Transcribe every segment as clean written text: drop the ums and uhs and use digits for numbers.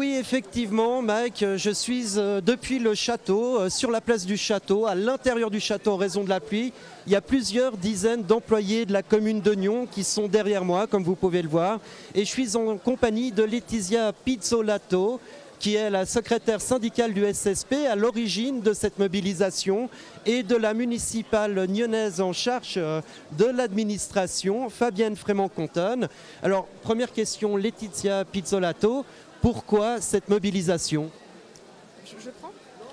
Oui, effectivement, Mike, je suis depuis le château, sur la place du château, à l'intérieur du château en raison de la pluie. Il y a plusieurs dizaines d'employés de la commune de Nyon qui sont derrière moi, comme vous pouvez le voir. Et je suis en compagnie de Laetitia Pizzolato, qui est la secrétaire syndicale du SSP à l'origine de cette mobilisation, et de la municipale nyonnaise en charge de l'administration, Fabienne Frémont-Contonne. Alors, première question, Laetitia Pizzolato, pourquoi cette mobilisation? Je prends.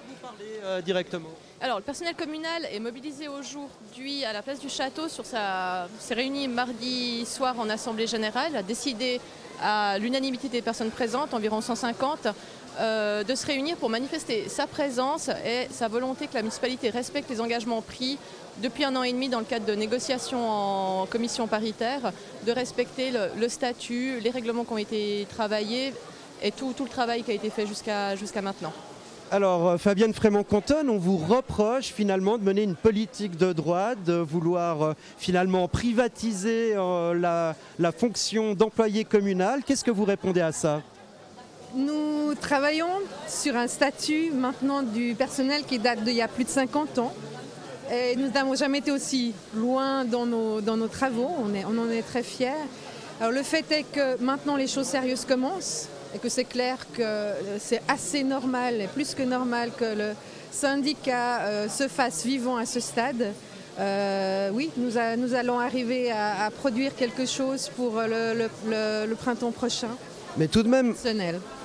Vous parlez directement. Alors, le personnel communal est mobilisé aujourd'hui à la place du château. S'est réuni mardi soir en assemblée générale, a décidé à l'unanimité des personnes présentes, environ 150, de se réunir pour manifester sa présence et sa volonté que la municipalité respecte les engagements pris depuis 1 an et demi dans le cadre de négociations en commission paritaire, de respecter le statut, les règlements qui ont été travaillés et tout le travail qui a été fait jusqu'à maintenant. Alors, Fabienne Frémont-Contonne, on vous reproche finalement de mener une politique de droite, de vouloir finalement privatiser la fonction d'employé communal. Qu'est-ce que vous répondez à ça? Nous travaillons sur un statut maintenant du personnel qui date d'il y a plus de 50 ans. Et nous n'avons jamais été aussi loin dans nos travaux, on en est très fiers. Alors le fait est que maintenant les choses sérieuses commencent et que c'est clair que c'est assez normal, et plus que normal, que le syndicat se fasse vivant à ce stade. Oui, nous allons arriver à produire quelque chose pour le printemps prochain. Mais tout de même,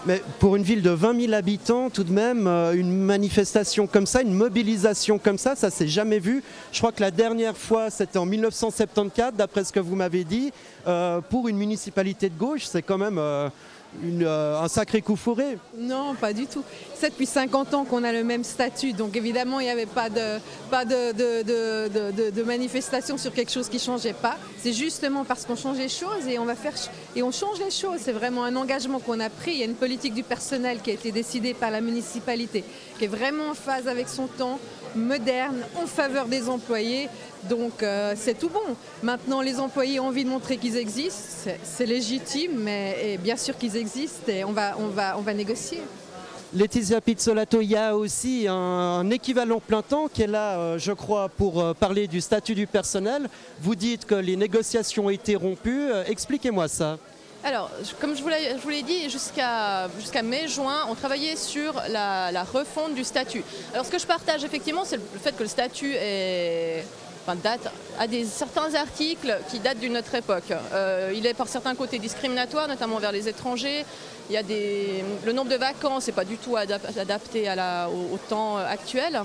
mais pour une ville de 20 000 habitants, tout de même, une manifestation comme ça, une mobilisation comme ça s'est jamais vu. Je crois que la dernière fois, c'était en 1974, d'après ce que vous m'avez dit. Pour une municipalité de gauche, c'est quand même un sacré coup fourré. Non, pas du tout. C'est depuis 50 ans qu'on a le même statut, donc évidemment il n'y avait pas de manifestation sur quelque chose qui ne changeait pas. C'est justement parce qu'on change les choses et on change les choses. C'est vraiment un engagement qu'on a pris. Il y a une politique du personnel qui a été décidée par la municipalité, qui est vraiment en phase avec son temps, moderne, en faveur des employés. Donc c'est tout bon. Maintenant, les employés ont envie de montrer qu'ils existent. C'est légitime, mais bien sûr qu'ils existent et on va négocier. Laetitia Pizzolato, il y a aussi un équivalent plein temps qui est là, je crois, pour parler du statut du personnel. Vous dites que les négociations ont été rompues. Expliquez-moi ça. Alors, comme je vous l'ai dit, jusqu'à mai-juin, on travaillait sur la refonte du statut. Alors, ce que je partage effectivement, c'est le fait que le statut date à certains articles qui datent d'une autre époque. Il est par certains côtés discriminatoire, notamment vers les étrangers. Il y a le nombre de vacances n'est pas du tout adapté au temps actuel.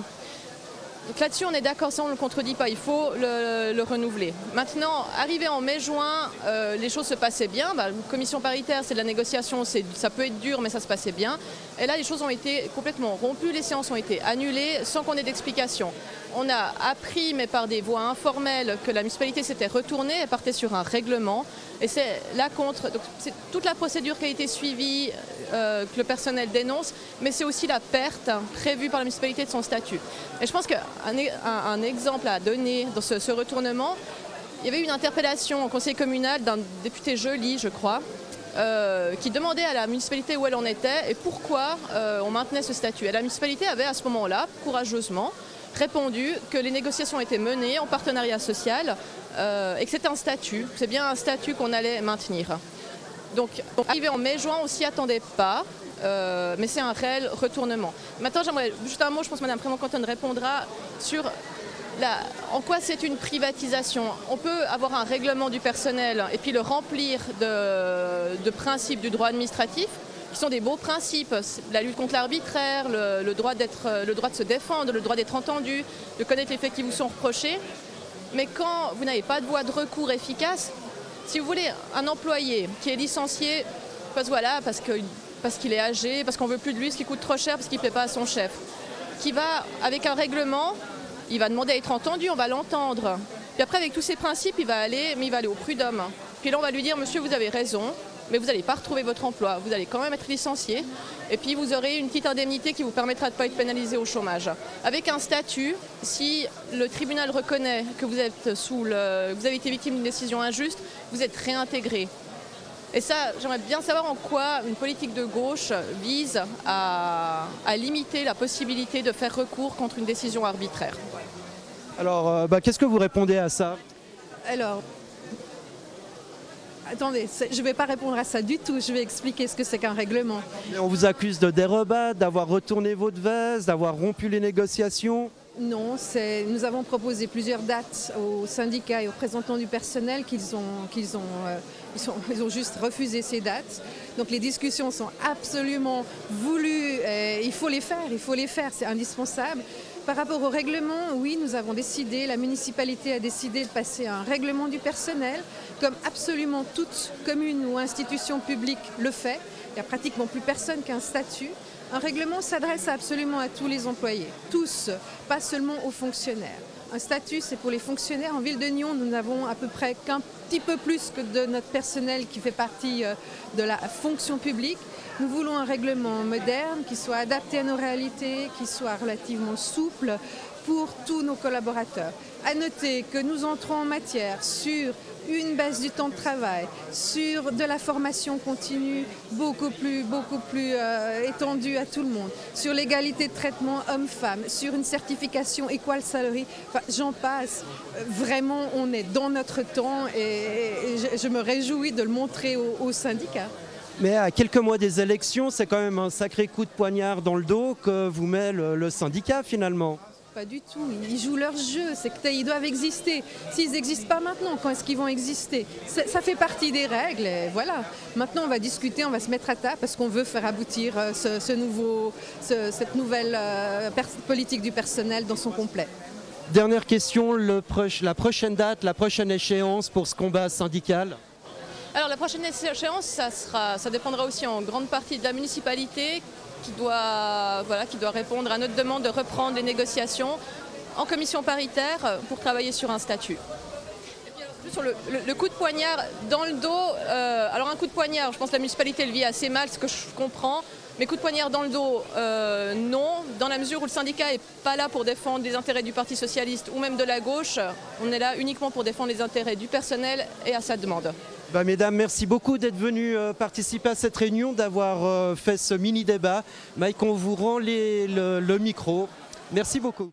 Donc là-dessus, on est d'accord, ça on ne le contredit pas, il faut le renouveler. Maintenant, arrivé en mai-juin, les choses se passaient bien. Commission paritaire, c'est de la négociation, ça peut être dur, mais ça se passait bien. Et là, les choses ont été complètement rompues, les séances ont été annulées sans qu'on ait d'explication. On a appris, mais par des voies informelles, que la municipalité s'était retournée, elle partait sur un règlement. Et c'est c'est toute la procédure qui a été suivie, que le personnel dénonce, mais c'est aussi la perte prévue par la municipalité de son statut. Et je pense qu'un exemple à donner dans ce retournement, il y avait eu une interpellation au conseil communal d'un député Joly, je crois, qui demandait à la municipalité où elle en était et pourquoi on maintenait ce statut. Et la municipalité avait à ce moment-là, courageusement, répondu que les négociations étaient menées en partenariat social et que c'était un statut, c'est bien un statut qu'on allait maintenir. Donc, arrivé en mai-juin, on ne s'y attendait pas, mais c'est un réel retournement. Maintenant, j'aimerais juste un mot, je pense que Mme Frémont-Contonne répondra sur en quoi c'est une privatisation. On peut avoir un règlement du personnel et puis le remplir de principes du droit administratif, qui sont des beaux principes, la lutte contre l'arbitraire, le droit de se défendre, le droit d'être entendu, de connaître les faits qui vous sont reprochés. Mais quand vous n'avez pas de voie de recours efficace, si vous voulez un employé qui est licencié, parce qu'il est âgé, parce qu'on ne veut plus de lui, ce qui coûte trop cher, parce qu'il ne plaît pas à son chef, qui va avec un règlement, il va demander à être entendu, on va l'entendre. Puis après, avec tous ces principes, il va aller au prud'homme. Puis là, on va lui dire, monsieur, vous avez raison, mais vous n'allez pas retrouver votre emploi, vous allez quand même être licencié, et puis vous aurez une petite indemnité qui vous permettra de ne pas être pénalisé au chômage. Avec un statut, si le tribunal reconnaît que vous avez été victime d'une décision injuste, vous êtes réintégré. Et ça, j'aimerais bien savoir en quoi une politique de gauche vise à limiter la possibilité de faire recours contre une décision arbitraire. Alors, qu'est-ce que vous répondez à ça? Alors, attendez, je ne vais pas répondre à ça du tout, je vais expliquer ce que c'est qu'un règlement. On vous accuse de dérobat, d'avoir retourné votre veste, d'avoir rompu les négociations. Non, nous avons proposé plusieurs dates aux syndicats et aux représentants du personnel ils ont juste refusé ces dates. Donc les discussions sont absolument voulues, il faut les faire, c'est indispensable. Par rapport au règlement, oui, nous avons décidé, la municipalité a décidé de passer à un règlement du personnel, comme absolument toute commune ou institution publique le fait. Il n'y a pratiquement plus personne qui a un statut. Un règlement s'adresse absolument à tous les employés, tous, pas seulement aux fonctionnaires. Un statut, c'est pour les fonctionnaires. En ville de Nyon, nous n'avons à peu près qu'un petit peu plus que de notre personnel qui fait partie de la fonction publique. Nous voulons un règlement moderne qui soit adapté à nos réalités, qui soit relativement souple pour tous nos collaborateurs. À noter que nous entrons en matière sur une baisse du temps de travail, sur de la formation continue beaucoup plus étendue à tout le monde, sur l'égalité de traitement homme-femme, sur une certification Equal Salary, enfin, j'en passe. Vraiment, on est dans notre temps et je me réjouis de le montrer aux syndicats. Mais à quelques mois des élections, c'est quand même un sacré coup de poignard dans le dos que vous met le syndicat finalement. Pas du tout, ils jouent leur jeu, ils doivent exister. S'ils n'existent pas maintenant, quand est-ce qu'ils vont exister? Ça fait partie des règles, et voilà. Maintenant, on va discuter, on va se mettre à table parce qu'on veut faire aboutir cette nouvelle politique du personnel dans son complet. Dernière question, la prochaine date, la prochaine échéance pour ce combat syndical? Alors la prochaine échéance, ça dépendra aussi en grande partie de la municipalité qui doit répondre à notre demande de reprendre les négociations en commission paritaire pour travailler sur un statut. Et puis alors, sur le coup de poignard dans le dos, alors un coup de poignard, je pense que la municipalité le vit assez mal, ce que je comprends, mais coup de poignard dans le dos, non, dans la mesure où le syndicat n'est pas là pour défendre les intérêts du Parti socialiste ou même de la gauche, on est là uniquement pour défendre les intérêts du personnel et à sa demande. Mesdames, merci beaucoup d'être venues participer à cette réunion, d'avoir fait ce mini-débat. Mike, on vous rend le micro. Merci beaucoup.